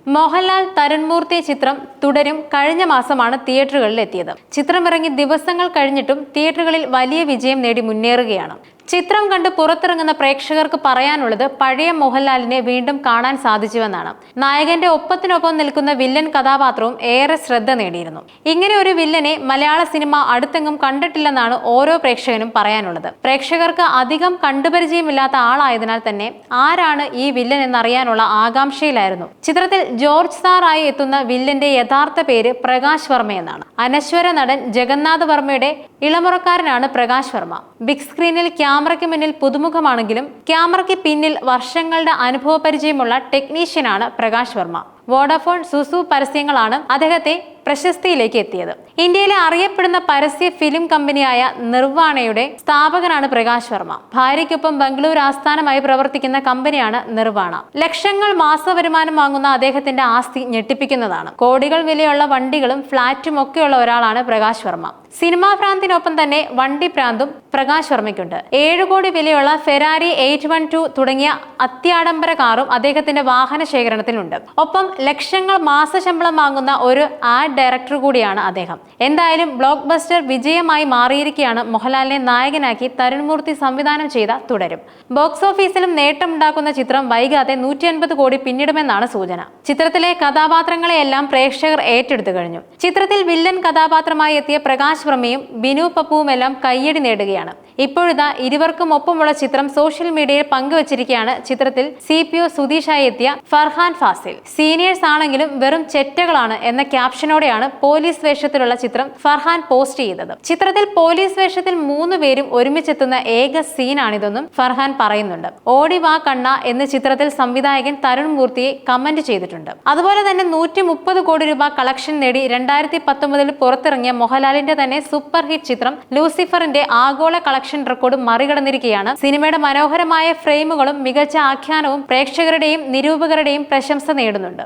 മോഹൻലാൽ തരുൺമൂർത്തി ചിത്രം തുടരും കഴിഞ്ഞ മാസമാണ് തിയേറ്ററുകളിൽ എത്തിയത്. ചിത്രമിറങ്ങി ദിവസങ്ങൾ കഴിഞ്ഞിട്ടും തിയേറ്ററുകളിൽ വലിയ വിജയം നേടി മുന്നേറുകയാണ്. ചിത്രം കണ്ട് പുറത്തിറങ്ങുന്ന പ്രേക്ഷകർക്ക് പറയാനുള്ളത് പഴയ മോഹൻലാലിനെ വീണ്ടും കാണാൻ സാധിച്ചുവെന്നാണ്. നായകന്റെ ഒപ്പത്തിനൊപ്പം നിൽക്കുന്ന വില്ലൻ കഥാപാത്രവും ഏറെ ശ്രദ്ധ നേടിയിരുന്നു. ഇങ്ങനെ ഒരു വില്ലനെ മലയാള സിനിമ അടുത്തെങ്ങും കണ്ടിട്ടില്ലെന്നാണ് ഓരോ പ്രേക്ഷകനും പറയാനുള്ളത്. പ്രേക്ഷകർക്ക് അധികം കണ്ടുപരിചയമില്ലാത്ത ആളായതിനാൽ തന്നെ ആരാണ് ഈ വില്ലൻ എന്നറിയാനുള്ള ആകാംക്ഷയിലായിരുന്നു. ചിത്രത്തിൽ ജോർജ് സാറായി എത്തുന്ന വില്ലന്റെ യഥാർത്ഥ പേര് പ്രകാശ് വർമ്മ എന്നാണ്. അനശ്വര നടൻ ജഗന്നാഥ് വർമ്മയുടെ ഇളമുറക്കാരനാണ് പ്രകാശ് വർമ്മ. ബിഗ് സ്ക്രീനിൽ ക്യാമറയ്ക്ക് മുന്നിൽ പുതുമുഖമാണെങ്കിലും ക്യാമറയ്ക്ക് പിന്നിൽ വർഷങ്ങളുടെ അനുഭവ പരിചയമുള്ള ടെക്നീഷ്യനാണ് പ്രകാശ് വർമ്മ. വോഡാഫോൺ സുസു പരസ്യങ്ങളാണ് അദ്ദേഹത്തെ പ്രശസ്തിയിലേക്ക് എത്തിയത്. ഇന്ത്യയിലെ അറിയപ്പെടുന്ന പരസ്യ ഫിലിം കമ്പനിയായ നിർവാണയുടെ സ്ഥാപകനാണ് പ്രകാശ് വർമ്മ. ഭാര്യയ്ക്കൊപ്പം ബംഗളൂരു ആസ്ഥാനമായി പ്രവർത്തിക്കുന്ന കമ്പനിയാണ് നിർവാണ. ലക്ഷങ്ങൾ മാസവരുമാനം വാങ്ങുന്ന അദ്ദേഹത്തിന്റെ ആസ്തി ഞെട്ടിപ്പിക്കുന്നതാണ്. കോടികൾ വിലയുള്ള വണ്ടികളും ഫ്ളാറ്റും ഒക്കെയുള്ള ഒരാളാണ് പ്രകാശ് വർമ്മ. സിനിമാ ഭ്രാന്തിനൊപ്പം തന്നെ വണ്ടി ഭ്രാന്തും പ്രകാശ് വർമ്മയ്ക്കുണ്ട്. 7 കോടി വിലയുള്ള ഫെരാരി 812 തുടങ്ങിയ അത്യാഡംബര കാറും അദ്ദേഹത്തിന്റെ വാഹന ശേഖരണത്തിലുണ്ട്. ഒപ്പം ലക്ഷങ്ങൾ മാസശമ്പളം വാങ്ങുന്ന ഒരു ആഡ് ഡയറക്ടർ കൂടിയാണ് അദ്ദേഹം. എന്തായാലും ബ്ലോക്ക് ബസ്റ്റർ വിജയമായി മാറിയിരിക്കുകയാണ് മോഹൻലാലിനെ നായകനാക്കി തരുൺമൂർത്തി സംവിധാനം ചെയ്ത തുടരും. ബോക്സ് ഓഫീസിലും നേട്ടമുണ്ടാക്കുന്ന ചിത്രം വൈകാതെ 150 കോടി പിന്നിടുമെന്നാണ് സൂചന. ചിത്രത്തിലെ കഥാപാത്രങ്ങളെയെല്ലാം പ്രേക്ഷകർ ഏറ്റെടുത്തു കഴിഞ്ഞു. ചിത്രത്തിൽ വില്ലൻ കഥാപാത്രമായി എത്തിയ പ്രകാശ് വർമ്മയും ബിനു പപ്പുവുമെല്ലാം കയ്യടി നേടുകയാണ്. ഇപ്പോഴിതാ ഇരുവർക്കും ഒപ്പമുള്ള ചിത്രം സോഷ്യൽ മീഡിയയിൽ പങ്കുവച്ചിരിക്കുകയാണ്. ചിത്രത്തിൽ CPO സുധീഷായി എത്തിയ ഫർഹാൻ ഫാസിൽ. സീനിയേഴ്സ് ആണെങ്കിലും വെറും ചെറ്റകളാണ് എന്ന ക്യാപ്ഷനോടെയാണ് പോലീസ് വേഷത്തിലുള്ള ചിത്രം ഫർഹാൻ പോസ്റ്റ് ചെയ്തത്. ചിത്രത്തിൽ പോലീസ് വേഷത്തിൽ 3 പേരും ഒരുമിച്ചെത്തുന്ന ഏക സീനാണിതെന്നും ഫർഹാൻ പറയുന്നുണ്ട്. ഓടി വാ കണ്ണ എന്ന് ചിത്രത്തിൽ സംവിധായകൻ തരുൺമൂർത്തിയെ കമന്റ് ചെയ്തിട്ടുണ്ട്. അതുപോലെ തന്നെ 130 കോടി രൂപ കളക്ഷൻ നേടി 2019 പുറത്തിറങ്ങിയ മോഹൻലാലിന്റെ തന്നെ സൂപ്പർ ഹിറ്റ് ചിത്രം ലൂസിഫറിന്റെ ആഗോള കളക്ഷൻ റെക്കോർഡ് മറികടന്നിരിക്കുകയാണ്. സിനിമയുടെ മനോഹരമായ ഫ്രെയിമുകളും മികച്ച ആഖ്യാനവും പ്രേക്ഷകരുടെയും നിരൂപകരുടെയും പ്രശംസ നേടുന്നുണ്ട്.